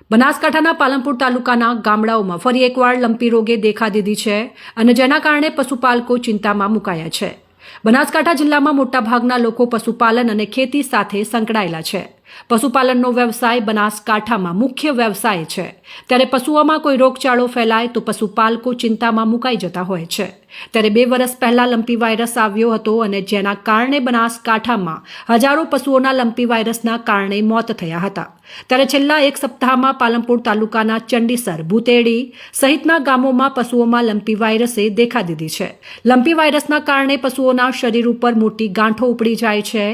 બનાસકાંઠાના પાલનપુર તાલુકાના ગામડાઓમાં ફરી એકવાર લંપી રોગે દેખા દીધી છે અને જેના કારણે પશુપાલકો ચિંતામાં મુકાયા છે। બનાસકાંઠા જિલ્લામાં મોટાભાગના લોકો પશુપાલન અને ખેતી સાથે સંકળાયેલા છે। પશુપાલનનો વ્યવસાય બનાસકાંઠામાં મુખ્ય વ્યવસાય છે, ત્યારે પશુઓમાં કોઈ રોગચાળો ફેલાય તો પશુપાલકો ચિંતામાં મુકાઈ જતા હોય છે। ત્યારે 2 વર્ષ પહેલા લંપી વાયરસ આવ્યો હતો અને જેના કારણે બનાસકાંઠામાં હજારો પશુઓના લંપી વાયરસના કારણે મોત થયા હતા। ત્યારે છેલ્લા 1 સપ્તાહમાં પાલનપુર તાલુકાના ચંડીસર, ભૂતેડી સહિતના ગામોમાં પશુઓમાં લંપી વાયરસે દેખા દીધી છે। લંપી વાયરસના કારણે પશુઓના શરીર ઉપર મોટી ગાંઠો ઉપડી જાય છે।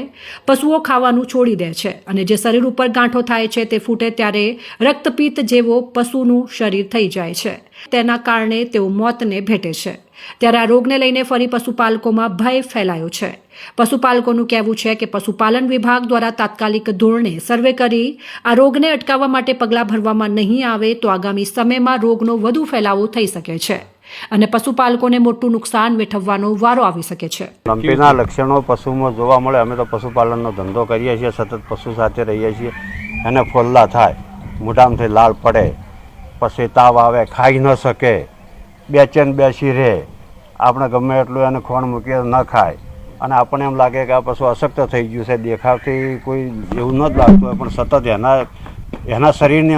પશુઓ ખાવાનું છોડી દે છે અને જે શરીર ઉપર ગાંઠો થાય છે તે ફૂટે ત્યારે રક્તપિત્ત જેવો પશુનું શરીર થઈ જાય છે। તેના કારણે તેઓ મોતને ભેટે છે। ત્યારે આ રોગને લઈને ફરી પશુપાલકોમાં ભય ફેલાયો છે। પશુપાલકોનું કહેવું છે કે પશુપાલન વિભાગ દ્વારા તાત્કાલિક ધોરણે સર્વે કરી આ રોગને અટકાવવા માટે પગલાં ભરવામાં નહીં આવે તો આગામી સમયમાં રોગનો વધુ ફેલાવો થઈ શકે છે અને પશુપાલકોને મોટું નુકસાન વેઠવવાનો વારો આવી શકે છે। લંપીના લક્ષણો પશુમાં જોવા મળે। અમે તો પશુપાલનનો ધંધો કરીએ છીએ, સતત પશુ સાથે રહીએ છીએ। એને ફોલ્લા થાય, મોઢામાંથી લાળ પડે, પછી તાવ આવે, ખાઈ ન શકે, બેચેન બેસી રહે, આપણે ગમે એટલું એને ખોણ મૂકીએ ન ખાય અને આપણને એમ લાગે કે આ પશુ અશક્ત થઈ ગયું છે। દેખાવથી કોઈ એવું ન જ લાગતું હોય પણ સતત એના શરીરની